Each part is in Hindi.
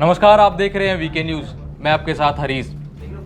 नमस्कार, आप देख रहे हैं वीके न्यूज। मैं आपके साथ हरीश।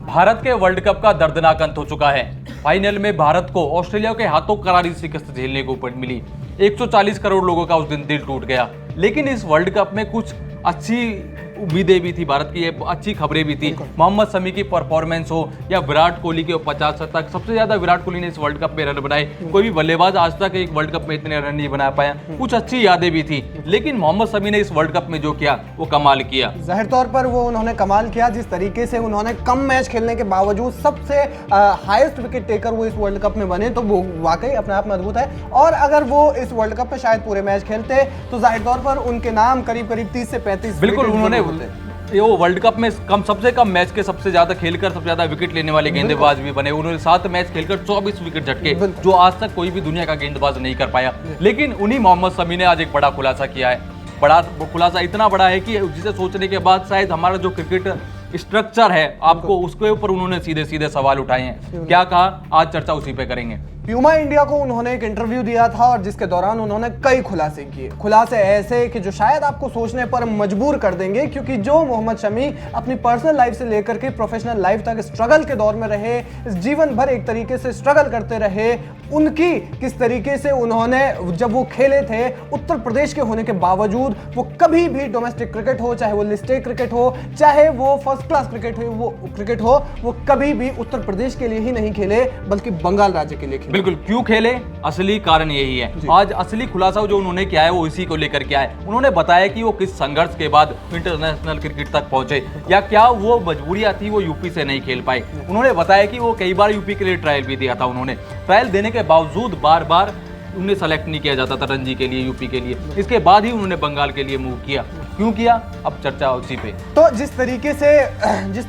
भारत के वर्ल्ड कप का दर्दनाक अंत हो चुका है। फाइनल में भारत को ऑस्ट्रेलिया के हाथों करारी शिकस्त झेलने को मिली। 140 करोड़ लोगों का उस दिन दिल टूट गया। लेकिन इस वर्ल्ड कप में कुछ अच्छी उम्मीदें भी थी, भारत की अच्छी खबरें भी थी। मोहम्मद शमी की परफॉर्मेंस हो या विराट कोहली के 50 शतक, सबसे ज्यादा विराट कोहली ने इस वर्ल्ड कप में रन बनाए। कोई भी बल्लेबाज आज तक एक वर्ल्ड कप में इतने रन नहीं बना पाया। कुछ अच्छी यादें भी थी, लेकिन मोहम्मद शमी ने इस वर्ल्ड कप में जो किया वो कमाल किया। जाहिर तौर पर वो उन्होंने कमाल किया। जिस तरीके से उन्होंने कम मैच खेलने के बावजूद सबसे हाईएस्ट विकेट टेकर वो इस वर्ल्ड कप में बने, तो वो वाकई अपने आप में अद्भुत है। और अगर वो इस वर्ल्ड कप में शायद पूरे मैच खेलते तो जाहिर तौर पर उनके नाम करीब 30 से 35 बिल्कुल उन्होंने वो वर्ल्ड कप में सबसे कम मैच के सबसे ज्यादा खेलकर सबसे ज्यादा विकेट लेने वाले गेंदबाज भी बने। उन्होंने 7 मैच खेलकर 24 विकेट झटके, जो आज तक कोई भी दुनिया का गेंदबाज नहीं कर पाया। लेकिन उन्हीं मोहम्मद शमी ने आज एक बड़ा खुलासा किया है। बड़ा खुलासा इतना बड़ा है कि जिसे सोचने के बाद शायद हमारा जो क्रिकेट स्ट्रक्चर है आपको उसके ऊपर उन्होंने सीधे सीधे सवाल उठाए हैं। क्या कहा, आज चर्चा उसी पे करेंगे। प्यूमा इंडिया को उन्होंने एक इंटरव्यू दिया था और जिसके दौरान उन्होंने कई खुलासे किए। खुलासे ऐसे कि जो शायद आपको सोचने पर मजबूर कर देंगे, क्योंकि जो मोहम्मद शमी अपनी पर्सनल लाइफ से लेकर के प्रोफेशनल लाइफ तक स्ट्रगल के दौर में रहे, जीवन भर एक तरीके से स्ट्रगल करते रहे, उनकी किस तरीके से उन्होंने जब वो खेले थे उत्तर प्रदेश के होने के बावजूद वो कभी भी डोमेस्टिक क्रिकेट हो, चाहे वो लिस्टेड क्रिकेट हो, चाहे वो फर्स्ट क्लास क्रिकेट हो, वो कभी भी उत्तर प्रदेश के लिए ही नहीं खेले बल्कि बंगाल राज्य के लिए खेले। बिल्कुल, क्यों खेले, असली कारण यही है। आज असली खुलासा जो उन्होंने किया है वो इसी को लेकर किया है। उन्होंने बताया कि वो किस संघर्ष के बाद इंटरनेशनल क्रिकेट तक पहुंचे, या क्या वो मजबूरियां थी वो यूपी से नहीं खेल पाए। उन्होंने बताया कि वो कई बार यूपी के लिए ट्रायल भी दिया था। उन्होंने ट्रायल देने के बावजूद बार बार उन्हें सेलेक्ट नहीं किया जाता था रणजी के लिए, यूपी के लिए। इसके बाद ही उन्होंने बंगाल के लिए मूव किया। क्यों किया, अब चर्चा उसी पे। तो जिस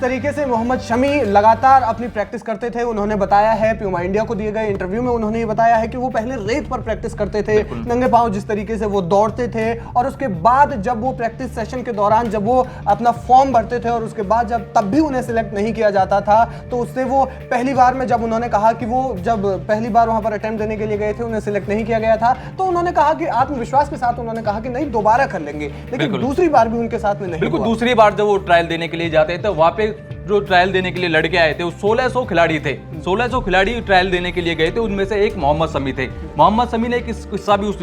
तरीके से मोहम्मद शमी लगातार अपनी प्रैक्टिस करते थे, उन्होंने बताया है, प्यूमा इंडिया को दिए गए इंटरव्यू में उन्होंने ये बताया है कि वो पहले रेत पर प्रैक्टिस करते थे, नंगे पांव, जिस तरीके से वो दौड़ते थे। और उसके बाद जब वो प्रैक्टिस सेशन के दौरान जब वो अपना फॉर्म भरते थे और उसके बाद जब तब भी उन्हें सिलेक्ट नहीं किया जाता था, तो उससे वो पहली बार में जब उन्होंने कहा कि वो जब पहली बार वहां पर अटेम्प्ट देने के लिए गए थे, उन्हें सिलेक्ट नहीं किया गया था, तो उन्होंने कहा कि आत्मविश्वास के साथ उन्होंने कहा कि नहीं, दोबारा कर लेंगे। लेकिन दूसरी बार भी उनके साथ में नहीं। बिल्कुल, दूसरी बार जब वो ट्रायल देने के लिए जाते थे, वहां पे जो ट्रायल देने के लिए लड़के आए थे वो 1600 खिलाड़ी थे। 1600 खिलाड़ी ट्रायल देने के लिए गए थे, उनमें से एक मोहम्मद शमी थे। मोहम्मद शमी ने एक किस्सा भी उस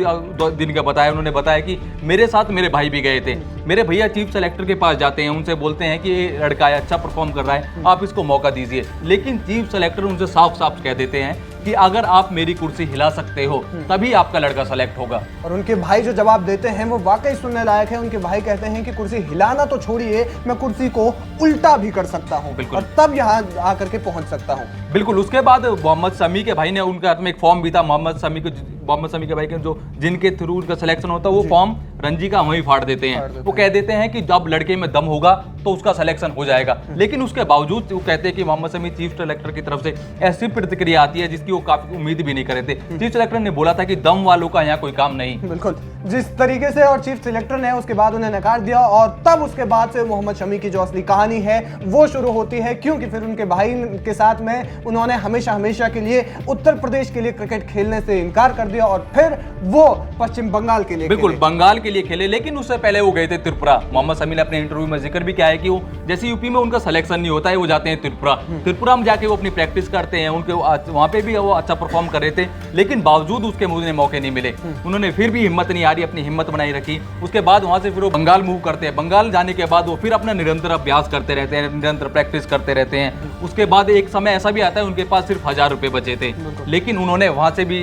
दिन का बताया। उन्होंने बताया कि मेरे साथ मेरे भाई भी गए थे। मेरे भैया चीफ सेलेक्टर के पास जाते हैं, उनसे बोलते हैं कि ये लड़का है, अच्छा परफॉर्म कर रहा है, आप इसको मौका दीजिए। लेकिन चीफ सेलेक्टर उनसे साफ साफ कह देते हैं कि अगर आप मेरी कुर्सी हिला सकते हो तभी आपका लड़का सेलेक्ट होगा। और उनके भाई जो जवाब देते हैं वो वाकई सुनने लायक है। उनके भाई कहते हैं कि कुर्सी हिलाना तो छोड़िए, मैं कुर्सी को उल्टा भी कर सकता हूं और तब यहां आकर के पहुंच सकता हूं। बिल्कुल, उसके बाद मोहम्मद शमी के भाई ने, उनके हाथ में एक फॉर्म भी था, मोहम्मद शमी के भाई के जो जिनके थ्रू उनका सिलेक्शन होता है, वो फॉर्म रणजी का वहीं फाड़ देते हैं। वो कह देते हैं कि जब लड़के में दम होगा तो उसका सिलेक्शन हो जाएगा। लेकिन उसके बावजूद वो कहते हैं कि मोहम्मद शमी चीफ सेलेक्टर की तरफ से ऐसी प्रतिक्रिया आती है जिसकी वो काफी उम्मीद भी नहीं कर रहे थे। चीफ सेलेक्टर ने बोला था कि दम वालों का यहाँ कोई काम नहीं। बिल्कुल, जिस तरीके से और चीफ सेलेक्टर ने उसके बाद उन्हें नकार दिया, और तब उसके बाद से मोहम्मद शमी की जो असली कहानी है वो शुरू होती है। क्योंकि फिर उनके भाई के साथ में उन्होंने हमेशा के लिए उत्तर प्रदेश के लिए क्रिकेट खेलने से इनकार कर दिया और फिर वो पश्चिम बंगाल के लिए, बिल्कुल बंगाल के लिए खेले। लेकिन उससे पहले वो गए थे त्रिपुरा। मोहम्मद शमी ने अपने इंटरव्यू में जिक्र भी किया है कि वो जैसे यूपी में उनका सिलेक्शन नहीं होता है, वो जाते हैं त्रिपुरा में जाके वो अपनी प्रैक्टिस करते हैं। उनके वहां पे भी वो अच्छा परफॉर्म कर रहे थे, लेकिन बावजूद उसके मुझे मौके नहीं मिले। उन्होंने फिर भी हिम्मत नहीं हारी, अपनी हिम्मत बनाई रखी। उसके बाद वहां से फिर वो बंगाल मूव करते हैं। बंगाल जाने के बाद वो फिर अपना निरंतर अभ्यास करते रहते हैं, निरंतर प्रैक्टिस करते रहते हैं। उसके बाद एक समय ऐसा भी आता है उनके पास सिर्फ 1000 रुपए बचे थे, लेकिन उन्होंने वहां से भी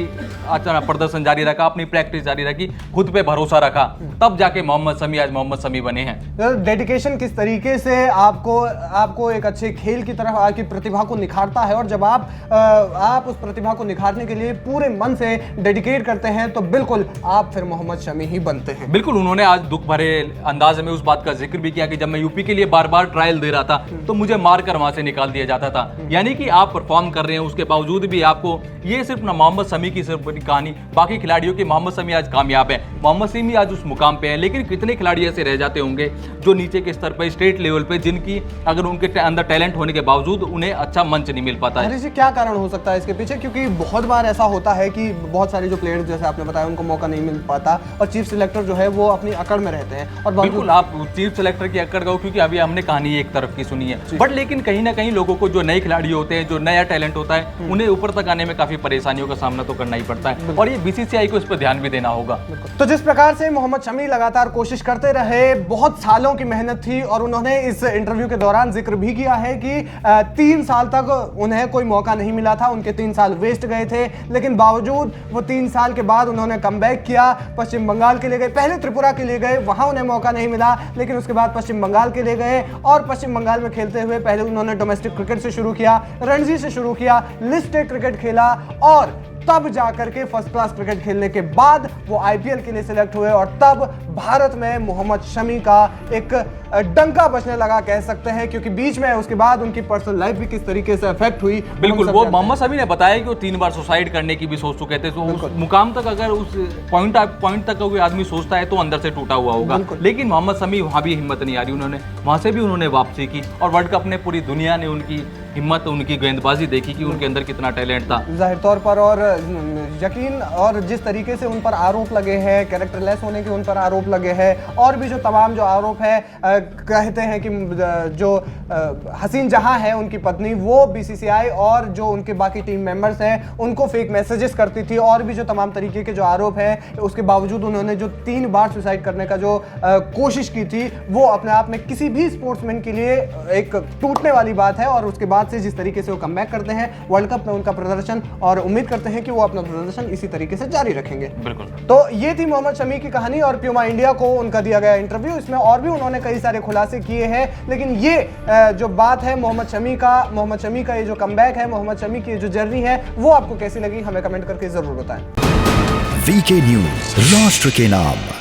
अच्छा प्रदर्शन जारी रखा, अपनी प्रैक्टिस जारी रखी, खुद पे भरोसा रखा, तब जाके मोहम्मद शमी आज मोहम्मद शमी बने हैं। डेडिकेशन किस तरीके से आपको एक अच्छे खेल की तरफ आपकी प्रतिभा को निखारता है, और जब आप उस प्रतिभा को निखारने के लिए पूरे मन से डेडिकेट करते हैं तो बिल्कुल आप फिर मोहम्मद शमी ही बनते हैं। बिल्कुल, उन्होंने आज दुख भरे अंदाज में उस बात का जिक्र भी किया कि जब मैं यूपी के लिए बार बार ट्रायल दे रहा था तो मुझे मारकर वहां से निकाल दिया जाता था। यानी कि आप परफॉर्म कर रहे हैं, उसके बावजूद भी आपको, ये सिर्फ ना मोहम्मद शमी की सिर्फ कहानी कहानी बाकी खिलाड़ियों की। मोहम्मद शमी आज कामयाब है, मोहम्मद शमी आज उस मुकाम पे है, लेकिन कितने खिलाड़ी ऐसे रह जाते होंगे जो नीचे के स्तर पे, स्टेट लेवल पे, जिनकी अगर उनके अंदर टैलेंट होने के बावजूद उन्हें अच्छा मंच नहीं मिल पाता है। हरीश जी, क्या कारण हो सकता है इसके पीछे? क्योंकि बहुत बार ऐसा होता है कि बहुत सारे जो प्लेयर्स जैसे आपने बताया उनको मौका नहीं मिल पाता और चीफ सिलेक्टर जो है वो अपनी अकड़ में रहते हैं। और बिल्कुल, आप चीफ सिलेक्टर की अकड़ गए, क्योंकि अभी हमने कहानी एक तरफ की सुनी है, बट लेकिन कहीं ना कहीं लोगों को जो नए खिलाड़ी होते हैं, जो नया टैलेंट होता है, उन्हें ऊपर तक आने में काफी परेशानियों का सामना तो करना ही पड़ता है, और ये बीसीसीआई को इस पर ध्यान भी देना होगा। तो जिस प्रकार से मोहम्मद शमी लगातार कोशिश करते रहे, बहुत सालों की मेहनत थी, और उन्होंने इस इंटरव्यू के दौरान जिक्र भी किया है कि 3 साल तक उन्हें कोई मौका नहीं मिला था, उनके 3 साल वेस्ट गए थे, लेकिन बावजूद वो 3 साल के बाद उन्होंने कमबैक किया, पश्चिम बंगाल के लिए गए, पहले त्रिपुरा के लिए गए, वहां उन्हें मौका नहीं मिला, लेकिन उसके बाद पश्चिम बंगाल के लिए गए और पश्चिम बंगाल में खेलते हुए पहले उन्होंने डोमेस्टिक क्रिकेट से शुरू किया, रणजी से शुरू किया, लिस्ट ए क्रिकेट खेला, और तब जाकर के फर्स्ट क्लास क्रिकेट खेलने के बाद वो आईपीएल के लिए सिलेक्ट हुए, और तब भारत में मोहम्मद शमी का एक डंका बजने लगा कह सकते हैं, क्योंकि बीच में उसके बाद उनकी पर्सनल लाइफ भी किस तरीके से अफेक्ट हुई। बिल्कुल, वो मोहम्मद शमी ने बताया कि वो 3 बार सुसाइड करने की भी सोच चुके थे, तो उस मुकाम तक, अगर उस पॉइंट तक कोई आदमी सोचता है तो अंदर से टूटा हुआ होगा, लेकिन मोहम्मद शमी वहां भी हिम्मत नहीं आ रही, उन्होंने वहां से भी उन्होंने वापसी की, और वर्ल्ड कप में पूरी दुनिया ने उनकी हिम्मत, उनकी गेंदबाजी देखी कि उनके अंदर कितना टैलेंट था जाहिर तौर पर। और यकीन, और जिस तरीके से उन पर आरोप लगे हैं, कैरेक्टरलेस होने के उन पर आरोप लगे हैं, और भी जो तमाम जो आरोप है, कहते हैं कि जो हसीन जहां है उनकी पत्नी, वो बीसीसीआई और जो उनके बाकी टीम मेंबर्स हैं उनको फेक मैसेजेस करती थी, और भी जो तमाम तरीके के जो आरोप हैं, उसके बावजूद उन्होंने जो 3 बार सुसाइड करने का जो कोशिश की थी, वो अपने आप में किसी भी स्पोर्ट्समैन के लिए एक टूटने वाली बात है। और उसके बाद से जिस तरीके से वो कमबैक करते हैं वर्ल्ड कप में, उनका प्रदर्शन, और उम्मीद करते हैं कि वो अपना प्रदर्शन इसी तरीके से जारी रखेंगे। बिल्कुल। तो ये थी मोहम्मद शमी की कहानी और प्यूमा इंडिया को उनका दिया गया इंटरव्यू। इसमें और भी उन्होंने कई सारे खुलासे किए हैं, लेकिन ये जो बात है मोहम्मद शमी का ये जो कमबैक है, मोहम्मद शमी की जो जर्नी है, वो आपको कैसी लगी हमें कमेंट करके जरूर बताएं। वीके न्यूज, राष्ट्र के नाम।